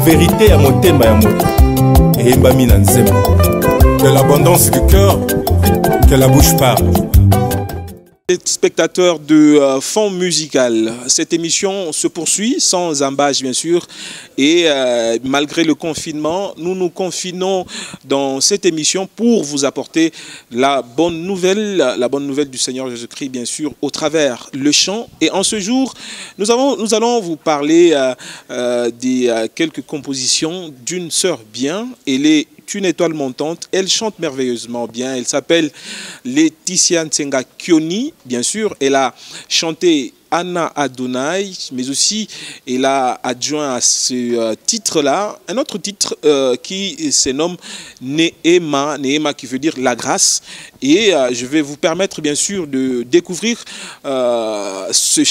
vérité à motema ya moto eyembami na nzembo. De l'abondance du cœur que la bouche parle. Spectateurs de Fond Musical, cette émission se poursuit sans embâche bien sûr et malgré le confinement, nous nous confinons dans cette émission pour vous apporter la bonne nouvelle du Seigneur Jésus-Christ bien sûr au travers le chant. Et en ce jour, nous allons vous parler des quelques compositions d'une sœur bien. Elle est une étoile montante, elle chante merveilleusement bien, elle s'appelle Laetitia Nsenga Kioni, bien sûr, elle a chanté Anna Adonai, mais aussi elle a adjoint à ce titre-là un autre titre qui se nomme Neema, Neema qui veut dire la grâce. Et je vais vous permettre bien sûr de découvrir ces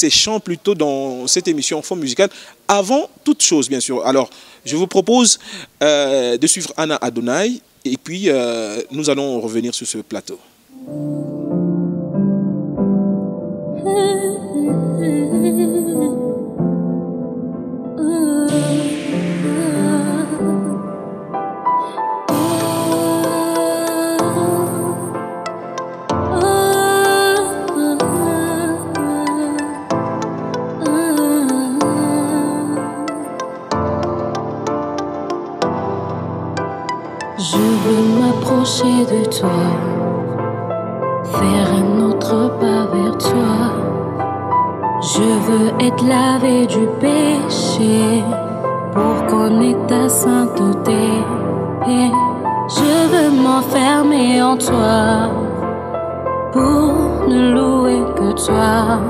chants plutôt dans cette émission Fond Musical. Avant toute chose bien sûr, alors je vous propose de suivre Anna Adonai et puis nous allons revenir sur ce plateau. Je veux m'approcher de toi, faire un autre pas vers toi. Je veux être lavé du péché pour connaître ta sainteté. Je veux m'enfermer en toi pour ne louer que toi.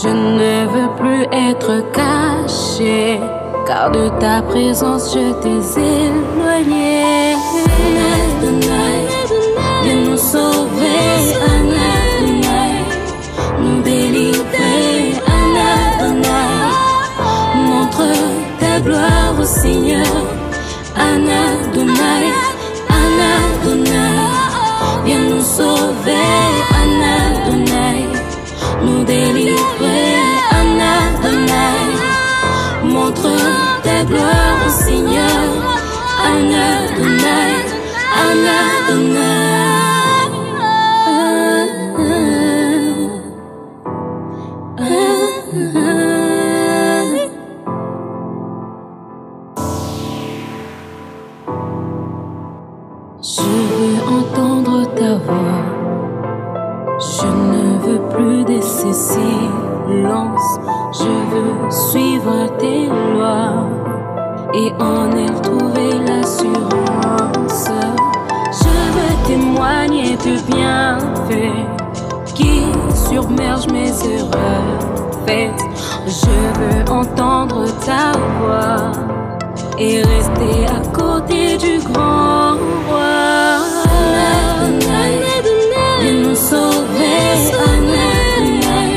Je ne veux plus être caché, car de ta présence je t'ai éloigné. Adonai, viens nous sauver, Adonai, nous délivrer, Adonai, montre ta gloire au Seigneur, Adonai, Adonai, viens nous sauver, Adonai, nous délivrer, Adonai, montre ta gloire au Seigneur, Adonai, Adonai. Je veux entendre ta voix, je ne veux plus de ces silences. Je veux suivre tes lois et en elles trouver l'assurance. Je veux témoigner de bienfaits qui submergent mes erreurs faites. Je veux entendre ta voix et rester à côté du grand roi. Viens nous sauver, Adonai,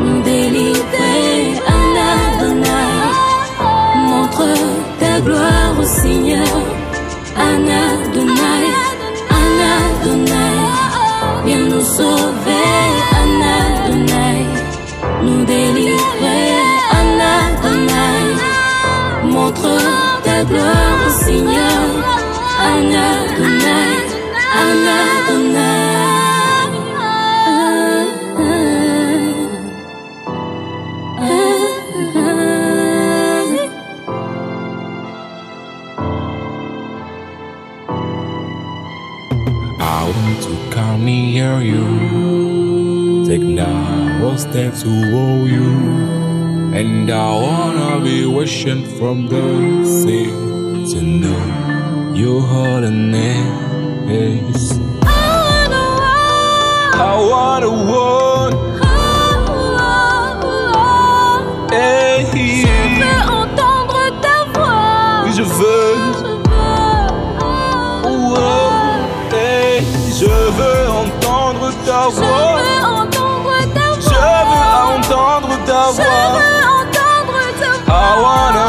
nous délivrer, Adonai, montre ta gloire au Seigneur, Adonai, Adonai, viens nous sauver, Adonai, nous délivrer, Adonai, montre ta gloire au Seigneur, Adonai, Adonai. I want to come near you, take narrow steps to hold you, and I wanna be wishing from the sea to know your holiness. I wanna want, hey. Je veux entendre ta voix. Oui, je veux. Je veux entendre ta voix. Je veux entendre ta voix. I wanna.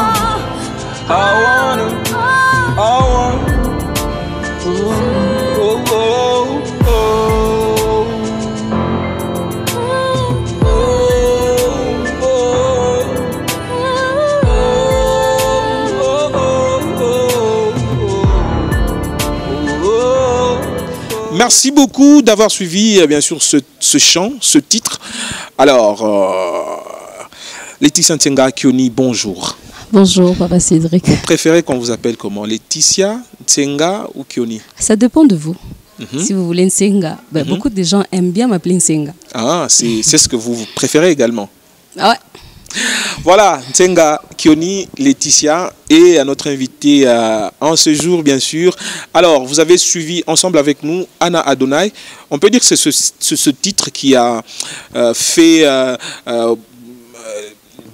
Merci beaucoup d'avoir suivi, bien sûr, ce chant, ce titre. Alors, Laetitia Ntienga Kioni, bonjour. Bonjour, Papa Cédric. Vous préférez qu'on vous appelle comment? Laetitia Ntienga ou Kioni? Ça dépend de vous. Si vous voulez Nsenga, beaucoup de gens aiment bien m'appeler Nsenga. Ah, c'est ce que vous préférez également. Ah ouais. Voilà, Ntienga Kioni, Laetitia et à notre invité en ce jour, bien sûr. Alors, vous avez suivi ensemble avec nous Anna Adonai. On peut dire que c'est ce titre qui a fait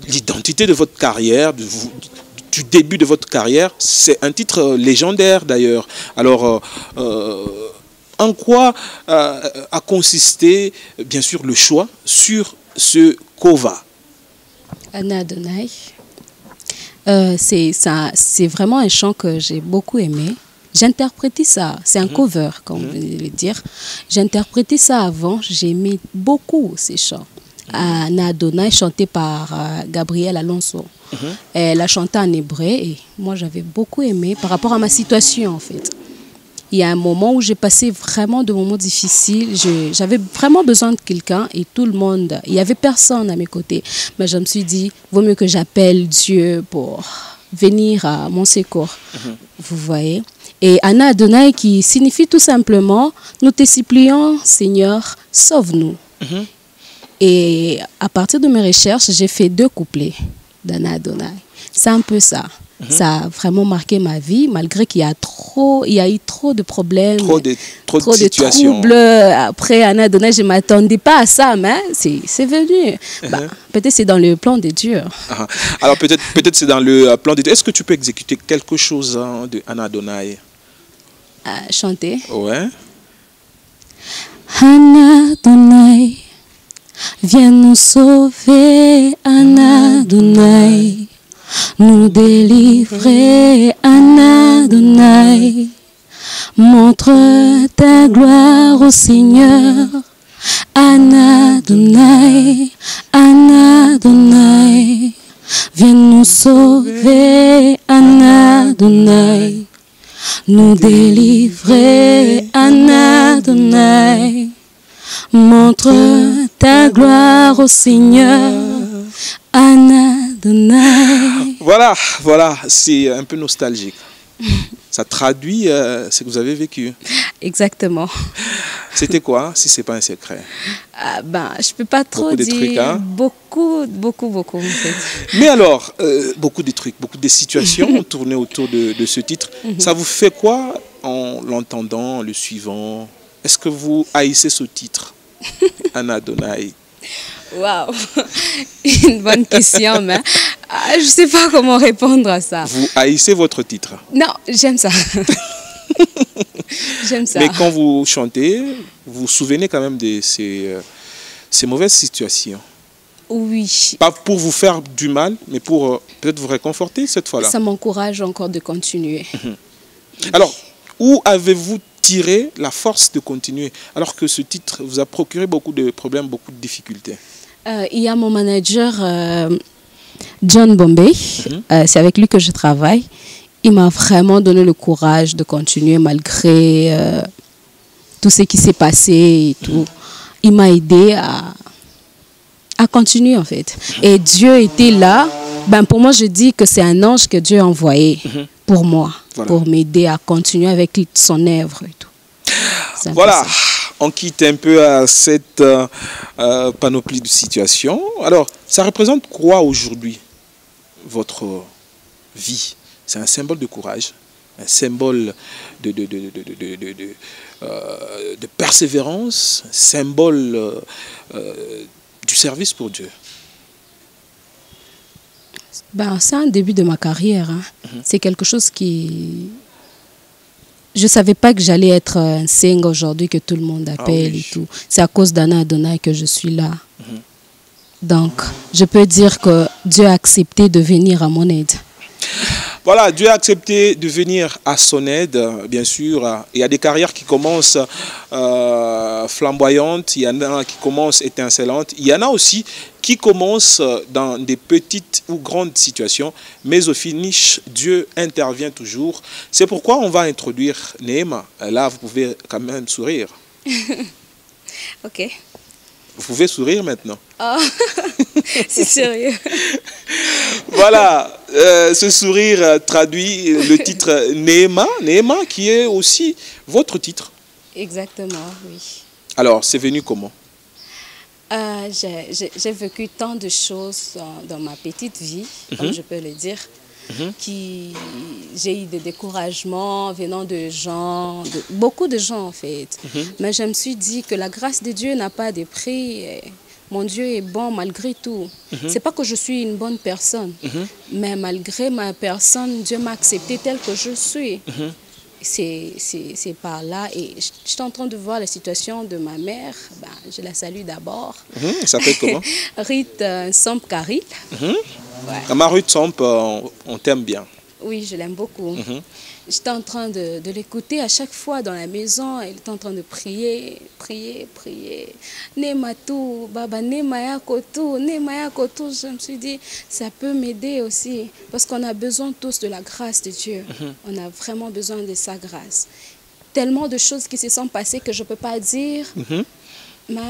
l'identité de votre carrière, du début de votre carrière. C'est un titre légendaire d'ailleurs. Alors, en quoi a consisté, bien sûr, le choix sur ce Kova? Anna Adonai, c'est vraiment un chant que j'ai beaucoup aimé. J'interprétais ça, c'est un cover, comme vous venez de le dire. J'interprétais ça avant, j'aimais beaucoup ces chants. Anna Adonai, chanté par Gabriel Alonso. Elle a chanté en hébreu et moi j'avais beaucoup aimé par rapport à ma situation en fait. Il y a un moment où j'ai passé vraiment de moments difficiles. J'avais vraiment besoin de quelqu'un et tout le monde, il n'y avait personne à mes côtés. Mais je me suis dit, vaut mieux que j'appelle Dieu pour venir à mon secours. Vous voyez? Et Anna Adonai qui signifie tout simplement, nous te supplions, Seigneur, sauve-nous. Et à partir de mes recherches, j'ai fait 2 couplets d'Anna Adonai. C'est un peu ça. Ça a vraiment marqué ma vie, malgré qu'il y a eu trop de problèmes, trop de troubles. Après Anna Adonai, je ne m'attendais pas à ça, mais c'est venu. Peut-être c'est dans le plan de Dieu. Alors peut-être c'est dans le plan de Dieu. Est-ce que tu peux exécuter quelque chose de Anna Adonai? Chanter? Ouais. Anna Adonai, viens nous sauver, Anna Adonai. Nous délivrer, Anna Adonai. Montre ta gloire au Seigneur, Anna Adonai, Anna Adonai. Viens nous sauver, Anna Adonai. Nous délivrer, Anna Adonai. Montre ta gloire au Seigneur, Anna Adonai. Voilà, c'est un peu nostalgique. Ça traduit ce que vous avez vécu. Exactement. C'était quoi, si ce n'est pas un secret? Je ne peux pas trop dire. Trucs, hein? Beaucoup en fait. Mais alors, beaucoup de trucs, beaucoup de situations ont tourné autour de ce titre. Ça vous fait quoi en l'entendant, le suivant? Est-ce que vous haïssez ce titre, Anna Adonai? Waouh, une bonne question, mais je ne sais pas comment répondre à ça. Vous haïssez votre titre? Non, j'aime ça. J'aime ça. Mais quand vous chantez, vous vous souvenez quand même de ces mauvaises situations? Oui. Pas pour vous faire du mal, mais pour peut-être vous réconforter cette fois-là. Ça m'encourage encore de continuer. Alors, où avez-vous tiré la force de continuer alors que ce titre vous a procuré beaucoup de problèmes, beaucoup de difficultés? Il y a mon manager John Bombay, c'est avec lui que je travaille. Il m'a vraiment donné le courage de continuer malgré tout ce qui s'est passé et tout. Il m'a aidé à continuer en fait. Et Dieu était là. Pour moi, je dis que c'est un ange que Dieu a envoyé pour moi, pour m'aider à continuer avec son œuvre et tout. Voilà, on quitte un peu cette panoplie de situations. Alors, ça représente quoi aujourd'hui, votre vie? C'est un symbole de courage, un symbole de persévérance, un symbole du service pour Dieu. C'est un début de ma carrière. C'est quelque chose qui... Je ne savais pas que j'allais être un Nsenga aujourd'hui que tout le monde appelle et tout. C'est à cause d'Anna Adonai que je suis là. Donc, je peux dire que Dieu a accepté de venir à mon aide. Voilà, Dieu a accepté de venir à son aide, bien sûr. Il y a des carrières qui commencent flamboyantes, il y en a qui commencent étincelantes, il y en a aussi qui commencent dans des petites ou grandes situations, mais au finish, Dieu intervient toujours. C'est pourquoi on va introduire Néhéma. Là, vous pouvez quand même sourire. Ok. Vous pouvez sourire maintenant. Oh, c'est sérieux. Voilà, ce sourire traduit le titre Néhéma. Néhéma qui est aussi votre titre. Exactement, oui. Alors, c'est venu comment? J'ai vécu tant de choses dans ma petite vie, comme je peux le dire, j'ai eu des découragements venant de gens, beaucoup de gens en fait. Mais je me suis dit que la grâce de Dieu n'a pas de prix. Mon Dieu est bon malgré tout. C'est pas que je suis une bonne personne, mais malgré ma personne, Dieu m'a accepté tel que je suis. C'est par là. Et je suis en train de voir la situation de ma mère. Ben, je la salue d'abord. Ça s'appelle comment? Ruth Samp Karil. Ouais. Ma Ruth Samp, on t'aime bien. Oui, je l'aime beaucoup. J'étais en train de l'écouter à chaque fois dans la maison. Elle était en train de prier, prier, prier. Nématou, Baba, Némaya Kotou, Némaya Kotou. Je me suis dit, ça peut m'aider aussi. Parce qu'on a besoin tous de la grâce de Dieu. On a vraiment besoin de sa grâce. Tellement de choses qui se sont passées que je ne peux pas dire. Mais,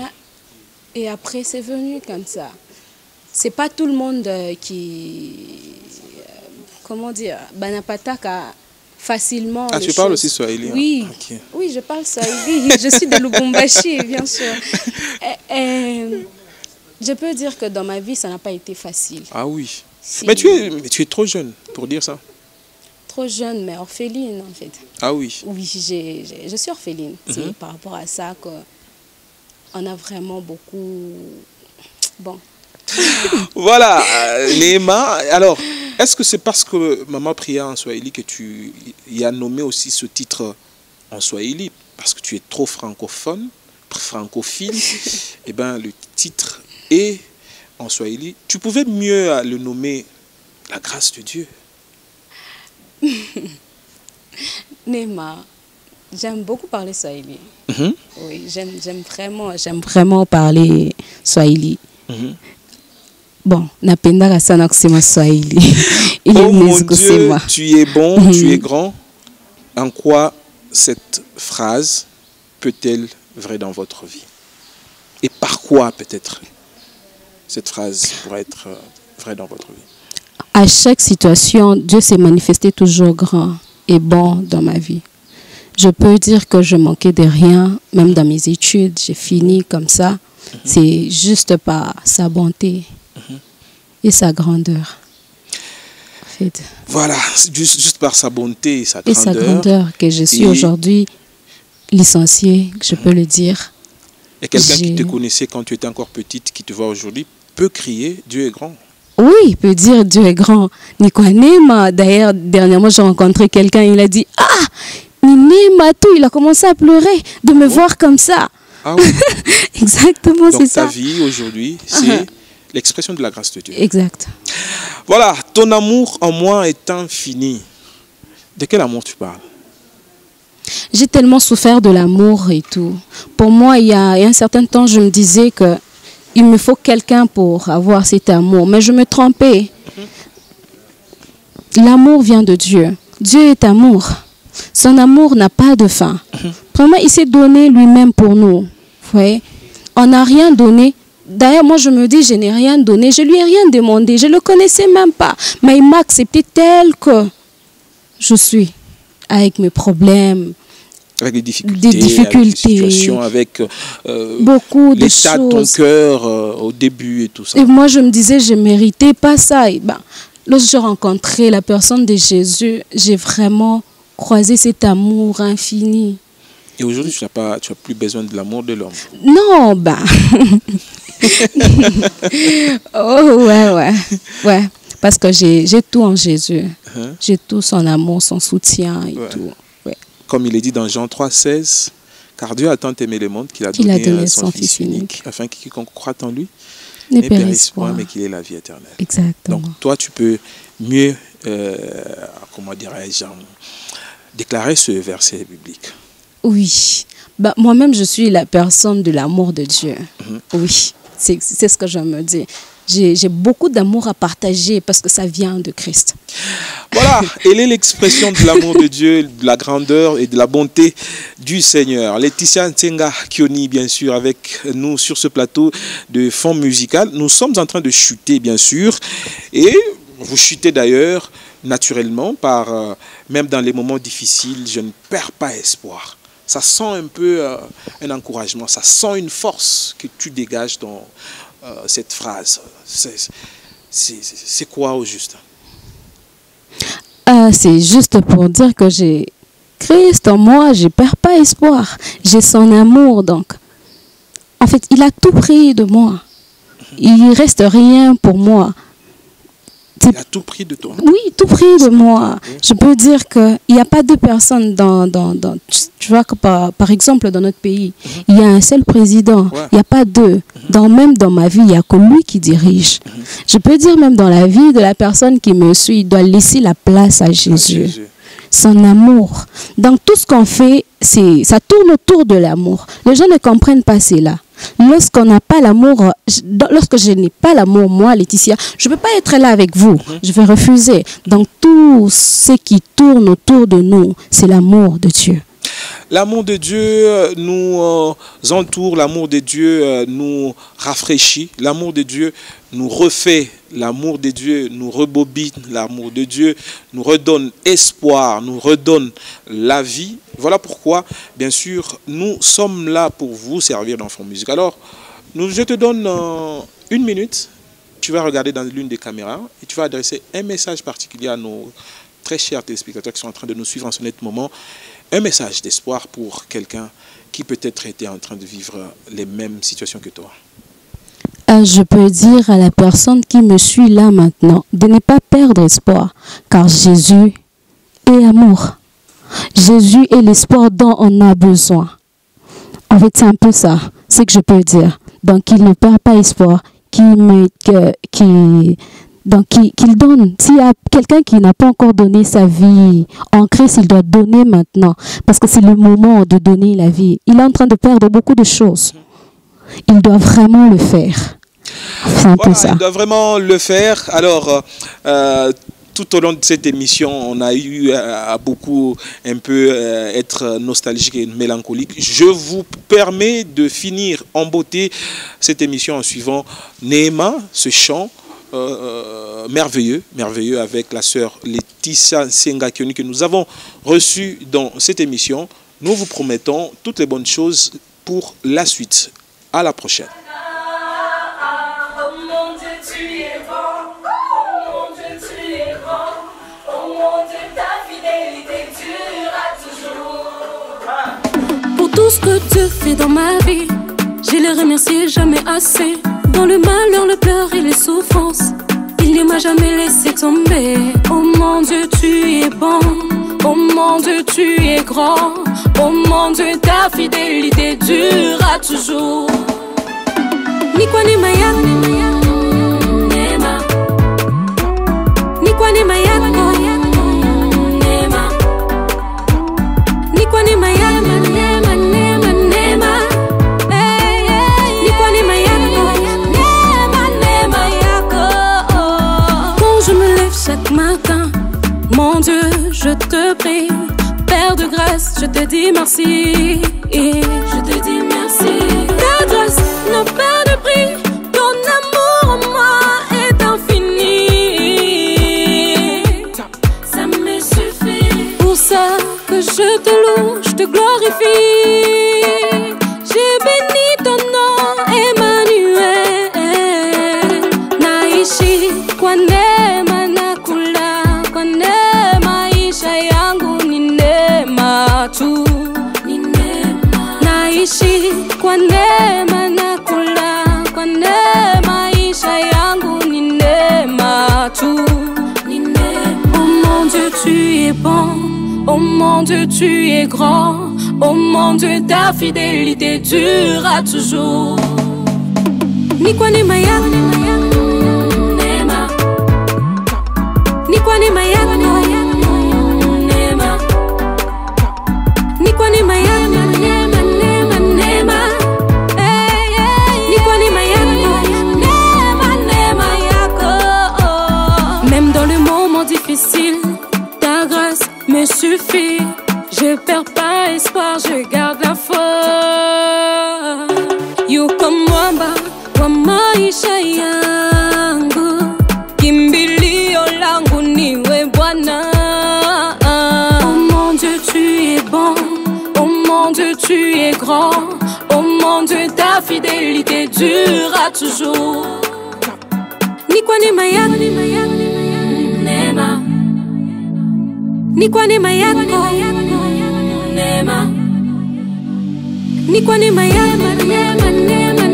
et après, c'est venu comme ça. C'est pas tout le monde qui... comment dire? Banapataka facilement. Ah, tu parles aussi swahili? Oui, Okay. Oui, je parle swahili. Je suis de Lubumbashi, bien sûr. Je peux dire que dans ma vie, ça n'a pas été facile. Ah oui. Si... Mais tu es trop jeune pour dire ça. Trop jeune, mais orpheline, en fait. Ah oui. Oui, je suis orpheline. C'est par rapport à ça qu'on a vraiment beaucoup... Bon... Voilà, Néhéma. Alors, est-ce que c'est parce que maman priait en swahili que tu y as nommé aussi ce titre en swahili? Parce que tu es trop francophone, francophile. Eh bien, le titre est en swahili. Tu pouvais mieux le nommer la grâce de Dieu. Néhéma, j'aime beaucoup parler swahili. Oui, j'aime vraiment parler swahili. Bon, napenda sana kusema Swahili. Oh mon Dieu, tu es bon, tu es grand. En quoi cette phrase peut-elle vraie dans votre vie? Et par quoi peut-être cette phrase pourrait être vraie dans votre vie? À chaque situation, Dieu s'est manifesté toujours grand et bon dans ma vie. Je peux dire que je manquais de rien, même dans mes études, j'ai fini comme ça. C'est juste par sa bonté et sa grandeur. En fait. Voilà, juste par sa bonté et sa grandeur. Et sa grandeur que je suis aujourd'hui licenciée, je peux le dire. Et quelqu'un qui te connaissait quand tu étais encore petite, qui te voit aujourd'hui, peut crier Dieu est grand. Oui, il peut dire Dieu est grand. Néhéma, d'ailleurs, dernièrement, j'ai rencontré quelqu'un, il a dit « Ah, Néhéma, tout, il a commencé à pleurer de me voir comme ça. » Ah oui. Exactement, c'est ça. Donc ta vie aujourd'hui, c'est l'expression de la grâce de Dieu. Exact. Voilà, ton amour en moi est infini. De quel amour tu parles? J'ai tellement souffert de l'amour et tout. Pour moi, il y a un certain temps, je me disais que il me faut quelqu'un pour avoir cet amour. Mais je me trompais. L'amour vient de Dieu. Dieu est amour. Son amour n'a pas de fin. Vraiment, il s'est donné lui-même pour nous. Vous voyez? On n'a rien donné. D'ailleurs, moi, je me dis, je n'ai rien donné. Je lui ai rien demandé. Je ne le connaissais même pas. Mais il m'a accepté tel que je suis. Avec mes problèmes. Avec des difficultés. Avec des situations, avec beaucoup de l'état de ton cœur au début et tout ça. Et moi, je me disais, je ne méritais pas ça. Et ben, lorsque j'ai rencontré la personne de Jésus, j'ai vraiment croisé cet amour infini. Et aujourd'hui, tu n'as plus besoin de l'amour de l'homme. Non, ben. Oh, ouais. Parce que j'ai tout en Jésus. J'ai tout, son amour, son soutien et tout. Ouais. Comme il est dit dans Jean 3,16, car Dieu a tant aimé le monde qu'il a donné son Fils unique, afin que quiconque croit en lui Ne périsse point, mais qu'il ait la vie éternelle. Exactement. Donc toi, tu peux mieux, comment dirais-je, déclarer ce verset biblique. Oui. Bah, moi-même, je suis la personne de l'amour de Dieu. Oui, c'est ce que je me dis. J'ai beaucoup d'amour à partager parce que ça vient de Christ. Voilà, elle est l'expression de l'amour de Dieu, de la grandeur et de la bonté du Seigneur. Laetitia Nsenga Kioni, bien sûr, avec nous sur ce plateau de fond musical. Nous sommes en train de chuter, bien sûr, et vous chutez d'ailleurs naturellement par, même dans les moments difficiles, je ne perds pas espoir. Ça sent un peu un encouragement, ça sent une force que tu dégages dans cette phrase. C'est quoi au juste? C'est juste pour dire que j'ai Christ en moi, je ne perds pas espoir. J'ai son amour, donc. En fait, il a tout pris de moi. Il ne reste rien pour moi. Il a tout pris de toi. Oui, tout pris de moi. Je peux dire qu'il n'y a pas deux personnes tu vois que par exemple dans notre pays, il y a un seul président, il n'y a pas deux. Même dans ma vie, il n'y a que lui qui dirige. Je peux dire même dans la vie de la personne qui me suit, il doit laisser la place à Jésus. Son amour. Donc tout ce qu'on fait, ça tourne autour de l'amour. Les gens ne comprennent pas cela. Lorsqu'on n'a pas l'amour, lorsque je n'ai pas l'amour, moi, Laetitia, je ne peux pas être là avec vous. Je vais refuser. Donc tout ce qui tourne autour de nous, c'est l'amour de Dieu. L'amour de Dieu nous entoure, l'amour de Dieu nous rafraîchit, l'amour de Dieu nous refait, l'amour de Dieu nous rebobine, l'amour de Dieu nous redonne espoir, nous redonne la vie. Voilà pourquoi, bien sûr, nous sommes là pour vous servir d'enfant musique. Alors, je te donne 1 minute, tu vas regarder dans l'une des caméras et tu vas adresser un message particulier à nos très chers téléspectateurs qui sont en train de nous suivre en ce net moment. Un message d'espoir pour quelqu'un qui peut-être était en train de vivre les mêmes situations que toi. Je peux dire à la personne qui me suit là maintenant de ne pas perdre espoir, car Jésus est amour. Jésus est l'espoir dont on a besoin. En fait, c'est un peu ça, c'est que je peux dire. Donc, il ne perd pas espoir, qu'il donne. S'il y a quelqu'un qui n'a pas encore donné sa vie en Christ, il doit donner maintenant. Parce que c'est le moment de donner la vie. Il est en train de perdre beaucoup de choses. Il doit vraiment le faire. C'est un peu ça. Il doit vraiment le faire. Alors, tout au long de cette émission, on a eu à beaucoup être nostalgique et mélancolique. Je vous permets de finir en beauté cette émission en suivant Néma, ce chant merveilleux avec la sœur Laetitia Nsenga Kioni que nous avons reçue dans cette émission. Nous vous promettons toutes les bonnes choses pour la suite. À la prochaine. Pour tout ce que tu fais dans ma vie, je les remercie jamais assez. Dans le malheur, le pleur et les souffrances, il ne m'a jamais laissé tomber. Oh mon Dieu, tu es bon. Oh mon Dieu, tu es grand. Oh mon Dieu, ta fidélité durera toujours. Nikwa ni maya, Nema. Nikwa ni maya, Nema. Nikwa ni maya, Nema, Nema, Nema. Nikwa ni maya, Nema, Nema, Yako. Quand je me lève chaque matin, mon Dieu, je te prie, Père de grâce, je te dis merci. Je te dis merci. Ta grâce n'a pas de prix, ton amour en moi est infini. Ça me suffit. Pour ça que je te loue, je te glorifie. J'ai béni ton nom, Emmanuel. Naishi kwa neema na kula kwa neema, isha yangu ni neema tu. Naishi kwa neema na kula kwa neema, isha yangu ni neema tu. Oh mon Dieu, tu es bon. Oh mon Dieu, tu es grand. Oh mon Dieu, ta fidélité durera toujours. Ni kwa neema yako, neema. Ni kwa neema yako, neema. Ni kwa neema yako, neema, neema, neema. Ni kwa neema yako, neema, neema yako. Même dans le moment difficile, ta grâce me suffit. Je perds pas espoir, je garde la foi. Yuko mwamba wa maisha yangu, kimbilio langu niwe Bwana. Oh mon Dieu, tu es bon. Oh mon Dieu, tu es grand. Oh mon Dieu, ta fidélité durera toujours. Ni kwa neema yako, neema. Ni kwa neema yako, neema. Ni kwa neema yako, neema, neema.